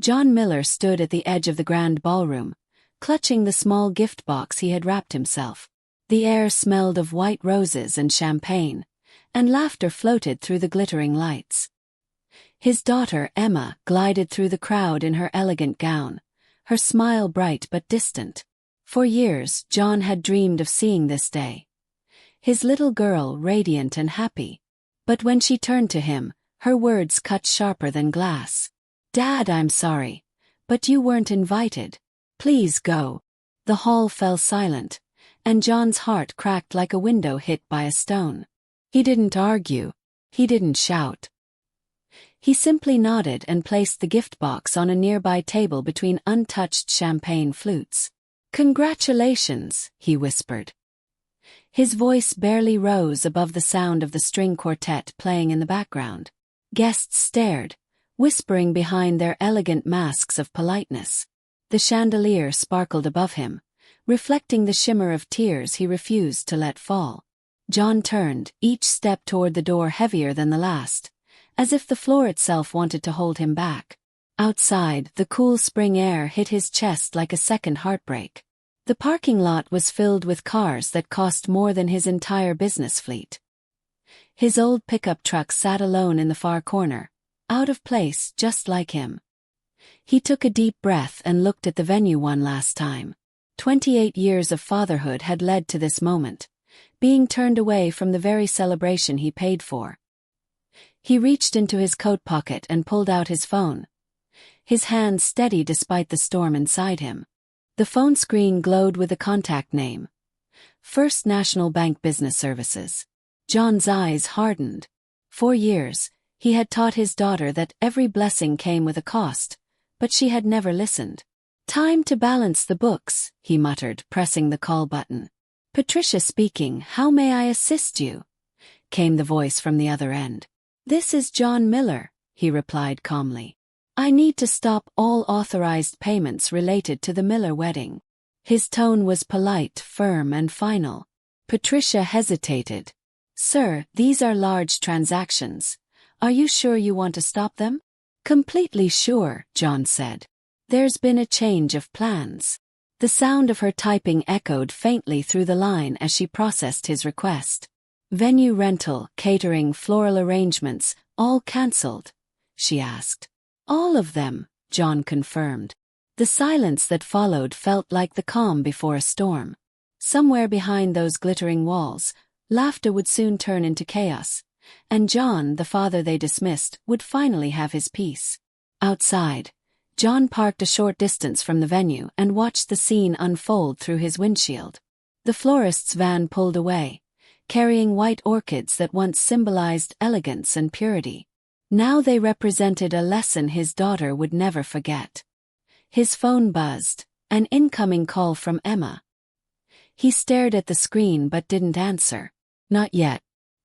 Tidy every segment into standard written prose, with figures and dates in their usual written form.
John Miller stood at the edge of the grand ballroom, clutching the small gift box he had wrapped himself. The air smelled of white roses and champagne, and laughter floated through the glittering lights. His daughter, Emma, glided through the crowd in her elegant gown, her smile bright but distant. For years, John had dreamed of seeing this day. His little girl radiant and happy. But when she turned to him, her words cut sharper than glass. "Dad, I'm sorry, but you weren't invited. Please go." The hall fell silent, and John's heart cracked like a window hit by a stone. He didn't argue. He didn't shout. He simply nodded and placed the gift box on a nearby table between untouched champagne flutes. "Congratulations," he whispered. His voice barely rose above the sound of the string quartet playing in the background. Guests stared, whispering behind their elegant masks of politeness. The chandelier sparkled above him, reflecting the shimmer of tears he refused to let fall. John turned, each step toward the door heavier than the last, as if the floor itself wanted to hold him back. Outside, the cool spring air hit his chest like a second heartbreak. The parking lot was filled with cars that cost more than his entire business fleet. His old pickup truck sat alone in the far corner, out of place just like him. He took a deep breath and looked at the venue one last time. 28 years of fatherhood had led to this moment, being turned away from the very celebration he paid for. He reached into his coat pocket and pulled out his phone, his hand steady despite the storm inside him. The phone screen glowed with a contact name: First National Bank Business Services. John's eyes hardened. For years, he had taught his daughter that every blessing came with a cost, but she had never listened. "Time to balance the books," he muttered, pressing the call button. "Patricia speaking, how may I assist you?" came the voice from the other end. "This is John Miller," he replied calmly. "I need to stop all authorized payments related to the Miller wedding." His tone was polite, firm, and final. Patricia hesitated. "Sir, these are large transactions. Are you sure you want to stop them?" "Completely sure," John said. "There's been a change of plans." The sound of her typing echoed faintly through the line as she processed his request. "Venue rental, catering, floral arrangements, all cancelled?" she asked. "All of them," John confirmed. The silence that followed felt like the calm before a storm. Somewhere behind those glittering walls, laughter would soon turn into chaos, and John, the father they dismissed, would finally have his peace. Outside, John parked a short distance from the venue and watched the scene unfold through his windshield. The florist's van pulled away, carrying white orchids that once symbolized elegance and purity. Now they represented a lesson his daughter would never forget. His phone buzzed, an incoming call from Emma. He stared at the screen but didn't answer. Not yet.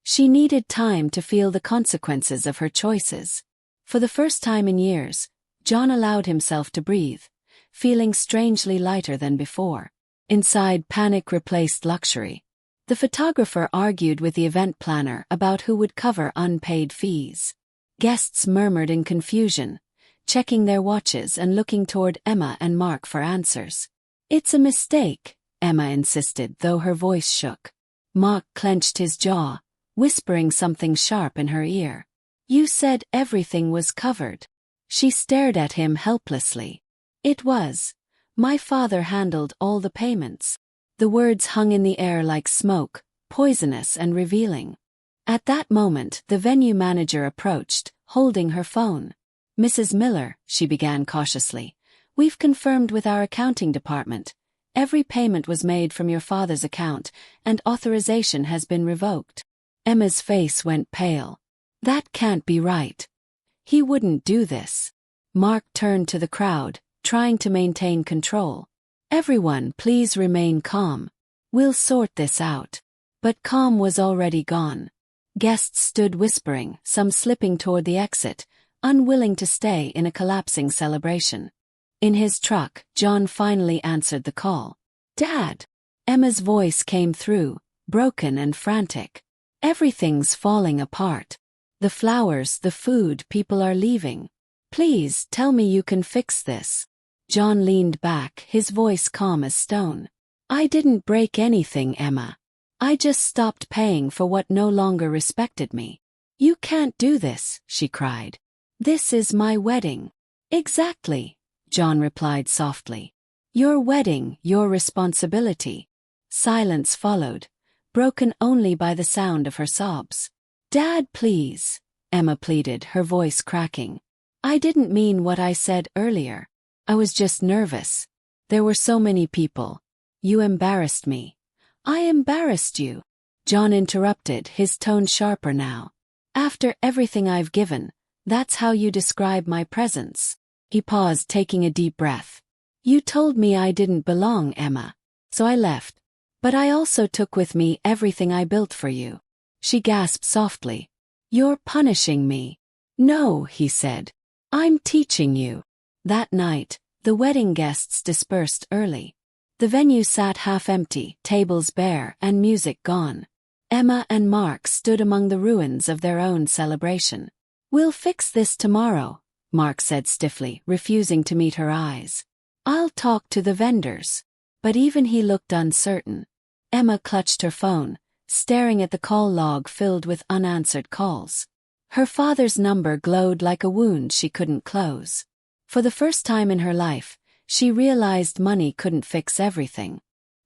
She needed time to feel the consequences of her choices. For the first time in years, John allowed himself to breathe, feeling strangely lighter than before. Inside, panic replaced luxury. The photographer argued with the event planner about who would cover unpaid fees. Guests murmured in confusion, checking their watches and looking toward Emma and Mark for answers. "It's a mistake," Emma insisted, though her voice shook. Mark clenched his jaw, whispering something sharp in her ear. "You said everything was covered." She stared at him helplessly. "It was. My father handled all the payments." The words hung in the air like smoke, poisonous and revealing. At that moment, the venue manager approached, holding her phone. "Mrs. Miller," she began cautiously, "we've confirmed with our accounting department. Every payment was made from your father's account, and authorization has been revoked." Emma's face went pale. "That can't be right. He wouldn't do this." Mark turned to the crowd, trying to maintain control. "Everyone, please remain calm. We'll sort this out." But calm was already gone. Guests stood whispering, some slipping toward the exit, unwilling to stay in a collapsing celebration. In his truck, John finally answered the call. "Dad!" Emma's voice came through, broken and frantic. "Everything's falling apart. The flowers, the food, people are leaving. Please, tell me you can fix this. John leaned back, his voice calm as stone. I didn't break anything, Emma. I just stopped paying for what no longer respected me. You can't do this, she cried. This is my wedding. Exactly, John replied softly. Your wedding, your responsibility. Silence followed, broken only by the sound of her sobs. Dad, please, Emma pleaded, her voice cracking. I didn't mean what I said earlier. I was just nervous. There were so many people. You embarrassed me. I embarrassed you. John interrupted, his tone sharper now. After everything I've given, that's how you describe my presence. He paused, taking a deep breath. You told me I didn't belong, Emma. So I left. But I also took with me everything I built for you. She gasped softly. You're punishing me. No, he said. I'm teaching you. That night, the wedding guests dispersed early. The venue sat half empty, tables bare, and music gone. Emma and Mark stood among the ruins of their own celebration. We'll fix this tomorrow, Mark said stiffly, refusing to meet her eyes. I'll talk to the vendors. But even he looked uncertain. Emma clutched her phone, staring at the call log filled with unanswered calls. Her father's number glowed like a wound she couldn't close. For the first time in her life, she realized money couldn't fix everything.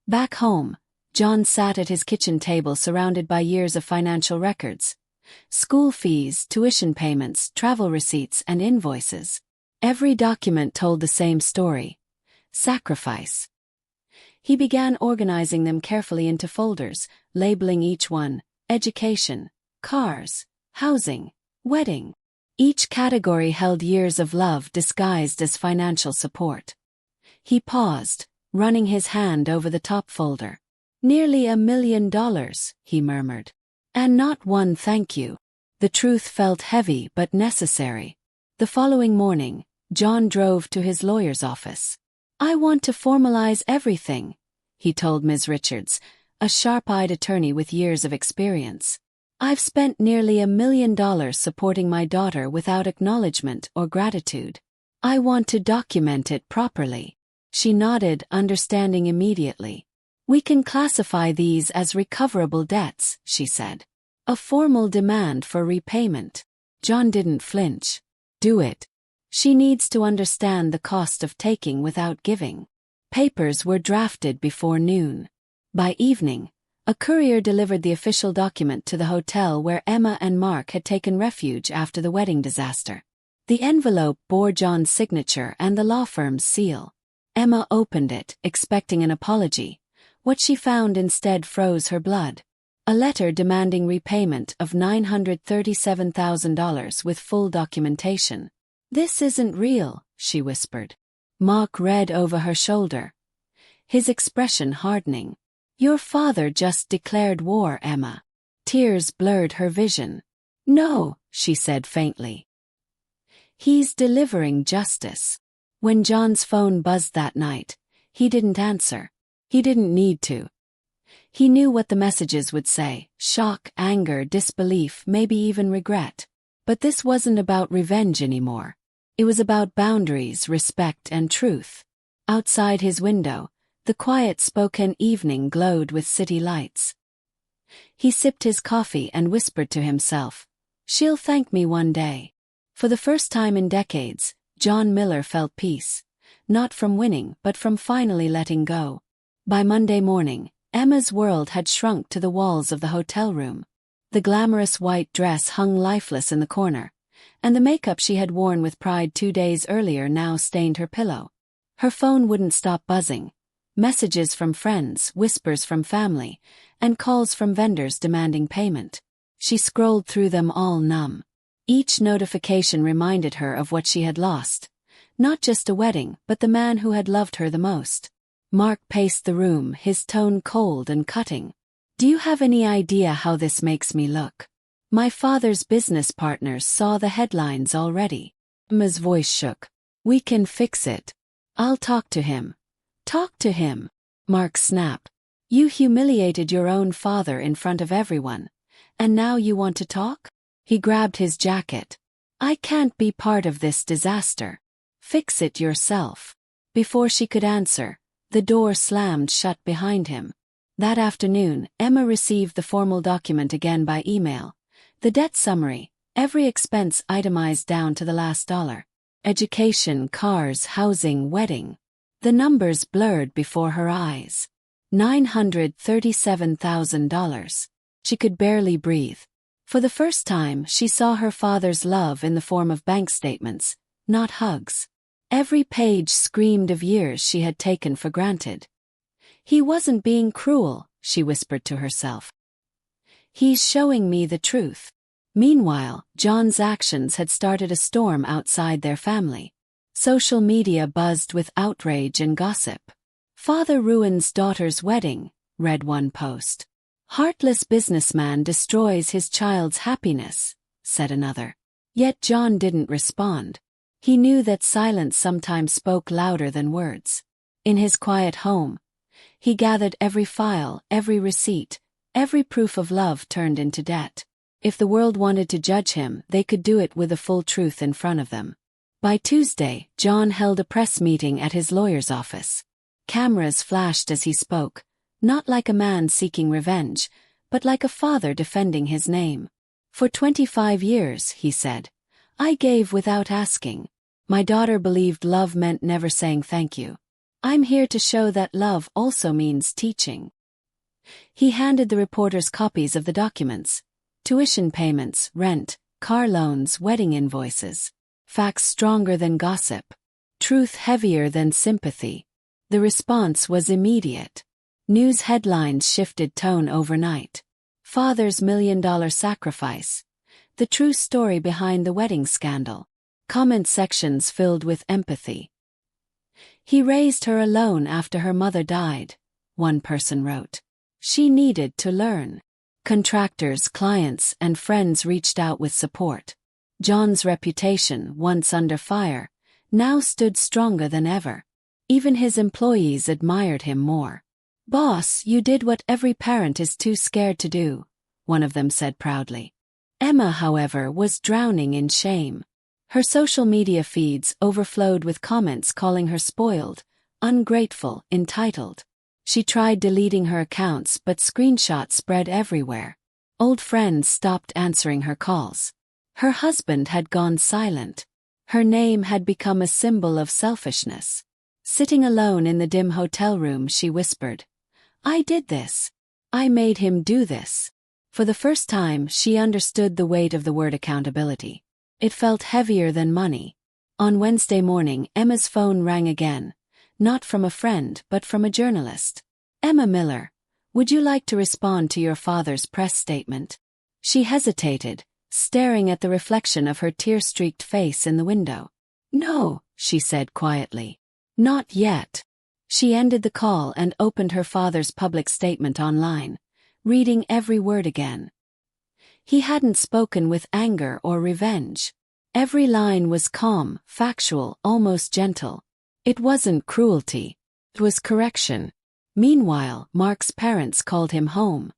Back home, John sat at his kitchen table surrounded by years of financial records. School fees, tuition payments, travel receipts, and invoices. Every document told the same story. Sacrifice. He began organizing them carefully into folders, labeling each one: education, cars, housing, wedding. Each category held years of love disguised as financial support. He paused, running his hand over the top folder. Nearly $1 million, he murmured. And not one thank you. The truth felt heavy but necessary. The following morning, John drove to his lawyer's office. I want to formalize everything, he told Ms. Richards, a sharp-eyed attorney with years of experience. I've spent nearly $1 million supporting my daughter without acknowledgement or gratitude. I want to document it properly. She nodded, understanding immediately. We can classify these as recoverable debts, she said. A formal demand for repayment. John didn't flinch. Do it. She needs to understand the cost of taking without giving. Papers were drafted before noon. By evening, a courier delivered the official document to the hotel where Emma and Mark had taken refuge after the wedding disaster. The envelope bore John's signature and the law firm's seal. Emma opened it, expecting an apology. What she found instead froze her blood. A letter demanding repayment of $937,000 with full documentation. This isn't real, she whispered. Mark read over her shoulder, his expression hardening. Your father just declared war, Emma. Tears blurred her vision. No, she said faintly. He's delivering justice. When John's phone buzzed that night, he didn't answer. He didn't need to. He knew what the messages would say: shock, anger, disbelief, maybe even regret. But this wasn't about revenge anymore. It was about boundaries, respect, and truth. Outside his window, the quiet Spokane evening glowed with city lights. He sipped his coffee and whispered to himself, "She'll thank me one day." For the first time in decades, John Miller felt peace. Not from winning, but from finally letting go. By Monday morning, Emma's world had shrunk to the walls of the hotel room. The glamorous white dress hung lifeless in the corner, and the makeup she had worn with pride 2 days earlier now stained her pillow. Her phone wouldn't stop buzzing. Messages from friends, whispers from family, and calls from vendors demanding payment. She scrolled through them all numb. Each notification reminded her of what she had lost. Not just a wedding, but the man who had loved her the most. Mark paced the room, his tone cold and cutting. Do you have any idea how this makes me look? My father's business partners saw the headlines already. Emma's voice shook. We can fix it. I'll talk to him. Talk to him. Mark snapped. You humiliated your own father in front of everyone. And now you want to talk? He grabbed his jacket. I can't be part of this disaster. Fix it yourself. Before she could answer, the door slammed shut behind him. That afternoon, Emma received the formal document again by email. The debt summary, every expense itemized down to the last dollar. Education, cars, housing, wedding. The numbers blurred before her eyes. $937,000. She could barely breathe. For the first time, she saw her father's love in the form of bank statements, not hugs. Every page screamed of years she had taken for granted. He wasn't being cruel, she whispered to herself. He's showing me the truth. Meanwhile, John's actions had started a storm outside their family. Social media buzzed with outrage and gossip. Father ruins daughter's wedding, read one post. Heartless businessman destroys his child's happiness, said another. Yet John didn't respond. He knew that silence sometimes spoke louder than words. In his quiet home, he gathered every file, every receipt, every proof of love turned into debt. If the world wanted to judge him, they could do it with the full truth in front of them. By Tuesday, John held a press meeting at his lawyer's office. Cameras flashed as he spoke, not like a man seeking revenge, but like a father defending his name. For 25 years, he said, I gave without asking. My daughter believed love meant never saying thank you. I'm here to show that love also means teaching. He handed the reporters copies of the documents. Tuition payments, rent, car loans, wedding invoices. Facts stronger than gossip. Truth heavier than sympathy. The response was immediate. News headlines shifted tone overnight. Father's $1 million sacrifice. The true story behind the wedding scandal. Comment sections filled with empathy. He raised her alone after her mother died, one person wrote. She needed to learn. Contractors, clients, and friends reached out with support. John's reputation, once under fire, now stood stronger than ever. Even his employees admired him more. Boss, you did what every parent is too scared to do, one of them said proudly. Emma, however, was drowning in shame. Her social media feeds overflowed with comments calling her spoiled, ungrateful, entitled. She tried deleting her accounts, but screenshots spread everywhere. Old friends stopped answering her calls. Her husband had gone silent. Her name had become a symbol of selfishness. Sitting alone in the dim hotel room, she whispered, I did this. I made him do this. For the first time, she understood the weight of the word accountability. It felt heavier than money. On Wednesday morning, Emma's phone rang again, not from a friend but from a journalist. Emma Miller, would you like to respond to your father's press statement? She hesitated, staring at the reflection of her tear-streaked face in the window. No, she said quietly. Not yet. She ended the call and opened her father's public statement online, reading every word again. He hadn't spoken with anger or revenge. Every line was calm, factual, almost gentle. It wasn't cruelty. It was correction. Meanwhile, Mark's parents called him home.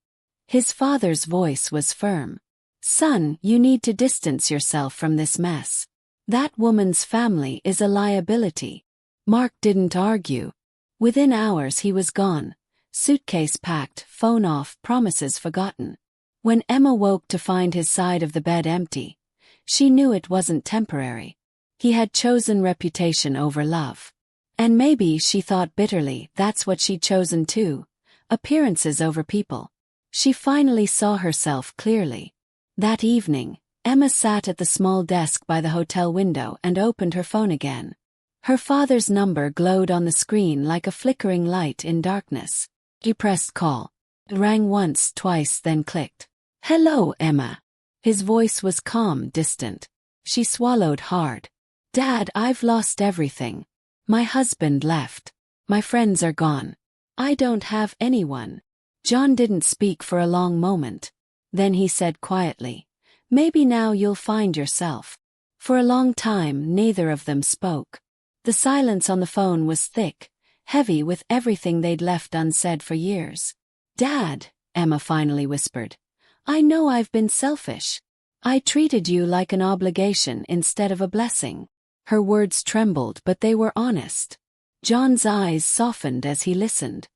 His father's voice was firm. Son, you need to distance yourself from this mess. That woman's family is a liability. Mark didn't argue. Within hours he was gone. Suitcase packed, phone off, promises forgotten. When Emma woke to find his side of the bed empty, she knew it wasn't temporary. He had chosen reputation over love. And maybe, she thought bitterly, that's what she'd chosen too. Appearances over people. She finally saw herself clearly. That evening, Emma sat at the small desk by the hotel window and opened her phone again. Her father's number glowed on the screen like a flickering light in darkness. He pressed call. It rang once, twice, then clicked. Hello, Emma. His voice was calm, distant. She swallowed hard. Dad, I've lost everything. My husband left. My friends are gone. I don't have anyone. John didn't speak for a long moment. Then he said quietly, maybe now you'll find yourself. For a long time, neither of them spoke. The silence on the phone was thick, heavy with everything they'd left unsaid for years. Dad, Emma finally whispered, I know I've been selfish. I treated you like an obligation instead of a blessing." Her words trembled, but they were honest. John's eyes softened as he listened.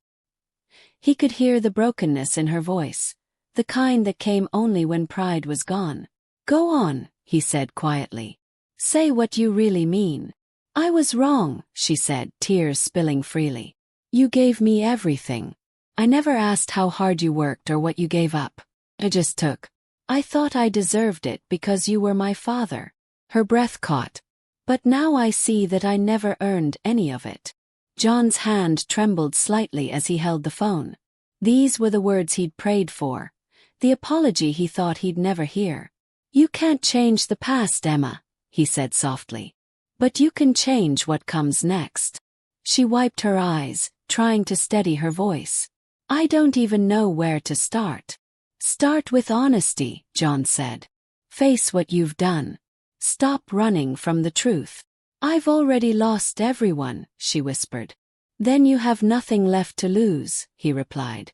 He could hear the brokenness in her voice, the kind that came only when pride was gone. "Go on," he said quietly. "Say what you really mean." "I was wrong," she said, tears spilling freely. "You gave me everything. I never asked how hard you worked or what you gave up. I just took. I thought I deserved it because you were my father." Her breath caught. "But now I see that I never earned any of it." John's hand trembled slightly as he held the phone. These were the words he'd prayed for, the apology he thought he'd never hear. "You can't change the past, Emma," he said softly. "But you can change what comes next." She wiped her eyes, trying to steady her voice. "I don't even know where to start." "Start with honesty," John said. "Face what you've done. Stop running from the truth." "I've already lost everyone," she whispered. "Then you have nothing left to lose," he replied.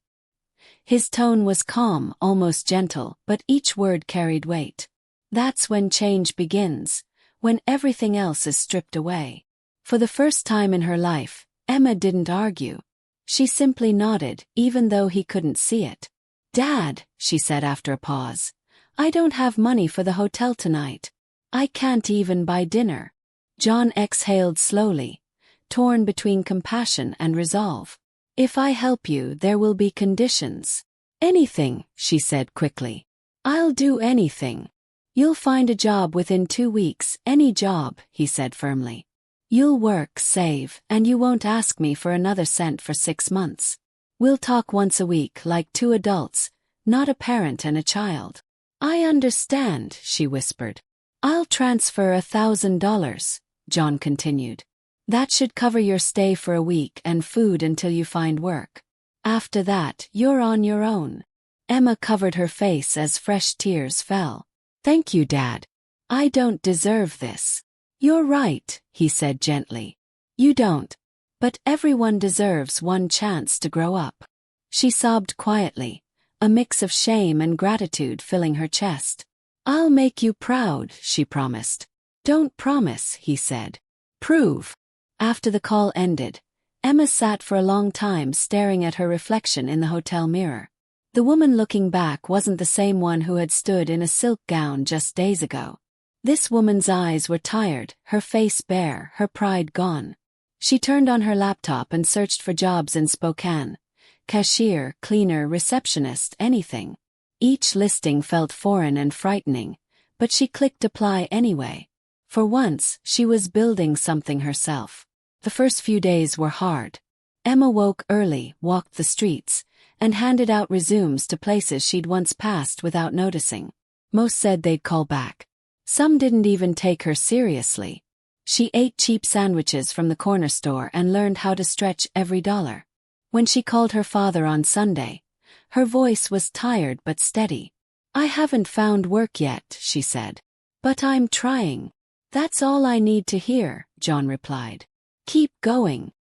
His tone was calm, almost gentle, but each word carried weight. That's when change begins, when everything else is stripped away. For the first time in her life, Emma didn't argue. She simply nodded, even though he couldn't see it. "Dad," she said after a pause, "I don't have money for the hotel tonight. I can't even buy dinner." John exhaled slowly, torn between compassion and resolve. "If I help you, there will be conditions." "Anything," she said quickly. "I'll do anything." "You'll find a job within 2 weeks, any job," he said firmly. "You'll work, save, and you won't ask me for another cent for 6 months. We'll talk once a week like 2 adults, not a parent and a child." "I understand," she whispered. "I'll transfer $1,000, John continued. "That should cover your stay for a week and food until you find work. After that, you're on your own." Emma covered her face as fresh tears fell. "Thank you, Dad. I don't deserve this." "You're right," he said gently. "You don't. But everyone deserves one chance to grow up." She sobbed quietly, a mix of shame and gratitude filling her chest. "I'll make you proud," she promised. "Don't promise," he said. "Prove." After the call ended, Emma sat for a long time staring at her reflection in the hotel mirror. The woman looking back wasn't the same one who had stood in a silk gown just days ago. This woman's eyes were tired, her face bare, her pride gone. She turned on her laptop and searched for jobs in Spokane. Cashier, cleaner, receptionist, anything. Each listing felt foreign and frightening, but she clicked apply anyway. For once, she was building something herself. The first few days were hard. Emma woke early, walked the streets, and handed out resumes to places she'd once passed without noticing. Most said they'd call back. Some didn't even take her seriously. She ate cheap sandwiches from the corner store and learned how to stretch every dollar. When she called her father on Sunday, her voice was tired but steady. "I haven't found work yet," she said. "But I'm trying." "That's all I need to hear," John replied. "Keep going."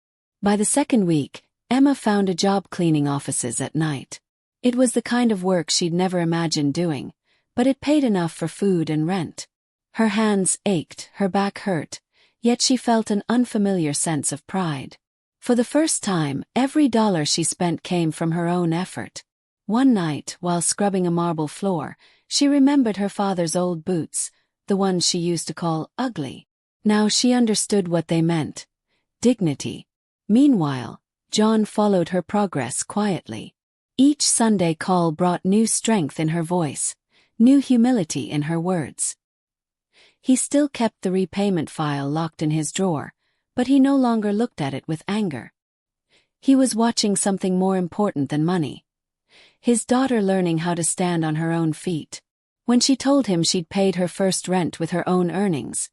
By the second week, Emma found a job cleaning offices at night. It was the kind of work she'd never imagined doing, but it paid enough for food and rent. Her hands ached, her back hurt, yet she felt an unfamiliar sense of pride. For the first time, every dollar she spent came from her own effort. One night, while scrubbing a marble floor, she remembered her father's old boots, the ones she used to call ugly. Now she understood what they meant. Dignity. Meanwhile, John followed her progress quietly. Each Sunday call brought new strength in her voice, new humility in her words. He still kept the repayment file locked in his drawer, but he no longer looked at it with anger. He was watching something more important than money. His daughter learning how to stand on her own feet. When she told him she'd paid her first rent with her own earnings,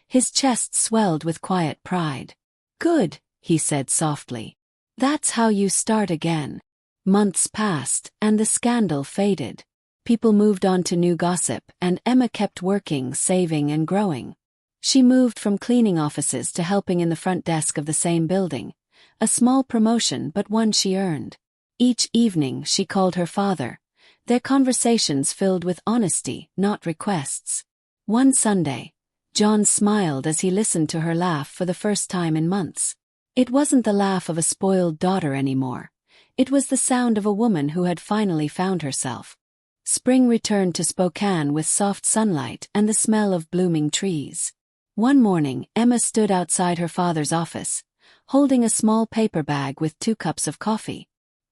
his chest swelled with quiet pride. "Good," he said softly. "That's how you start again." Months passed, and the scandal faded. People moved on to new gossip, and Emma kept working, saving, and growing. She moved from cleaning offices to helping in the front desk of the same building, a small promotion but one she earned. Each evening she called her father, their conversations filled with honesty, not requests. One Sunday, John smiled as he listened to her laugh for the first time in months. It wasn't the laugh of a spoiled daughter anymore. It was the sound of a woman who had finally found herself. Spring returned to Spokane with soft sunlight and the smell of blooming trees. One morning, Emma stood outside her father's office, holding a small paper bag with 2 cups of coffee.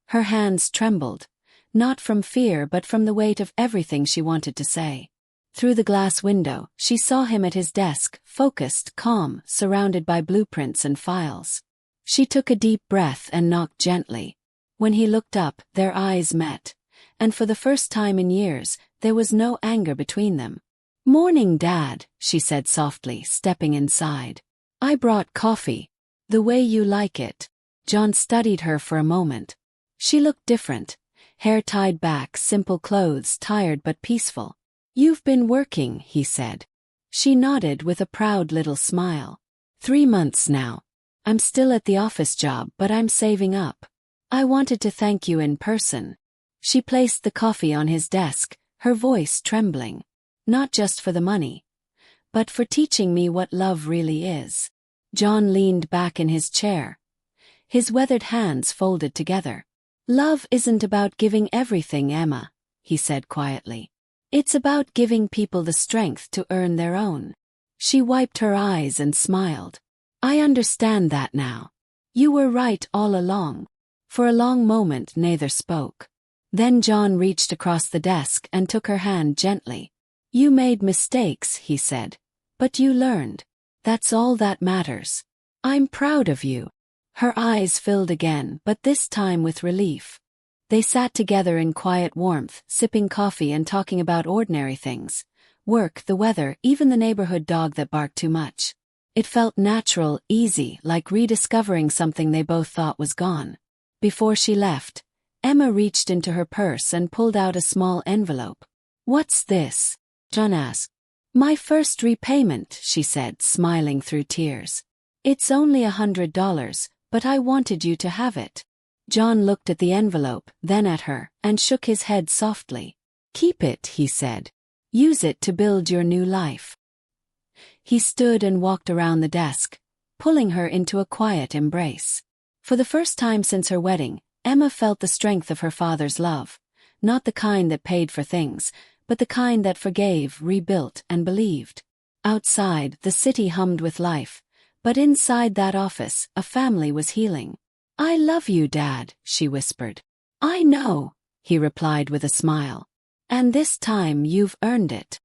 Her hands trembled, not from fear but from the weight of everything she wanted to say. Through the glass window, she saw him at his desk, focused, calm, surrounded by blueprints and files. She took a deep breath and knocked gently. When he looked up, their eyes met, and for the first time in years, there was no anger between them. "Morning, Dad," she said softly, stepping inside. "I brought coffee. The way you like it." John studied her for a moment. She looked different. Hair tied back, simple clothes, tired but peaceful. "You've been working," he said. She nodded with a proud little smile. 3 months now. I'm still at the office job, but I'm saving up. I wanted to thank you in person." She placed the coffee on his desk, her voice trembling. "Not just for the money, but for teaching me what love really is." John leaned back in his chair, his weathered hands folded together. "Love isn't about giving everything, Emma," he said quietly. "It's about giving people the strength to earn their own." She wiped her eyes and smiled. "I understand that now. You were right all along." For a long moment neither spoke. Then John reached across the desk and took her hand gently. "You made mistakes," he said, "but you learned. That's all that matters. I'm proud of you." Her eyes filled again, but this time with relief. They sat together in quiet warmth, sipping coffee and talking about ordinary things. Work, the weather, even the neighborhood dog that barked too much. It felt natural, easy, like rediscovering something they both thought was gone. Before she left, Emma reached into her purse and pulled out a small envelope. "What's this?" John asked. "My first repayment," she said, smiling through tears. "It's only $100, but I wanted you to have it." John looked at the envelope, then at her, and shook his head softly. "Keep it," he said. "Use it to build your new life." He stood and walked around the desk, pulling her into a quiet embrace. For the first time since her wedding, Emma felt the strength of her father's love, not the kind that paid for things, but the kind that forgave, rebuilt, and believed. Outside, the city hummed with life, but inside that office, a family was healing. "I love you, Dad," she whispered. "I know," he replied with a smile. "And this time you've earned it."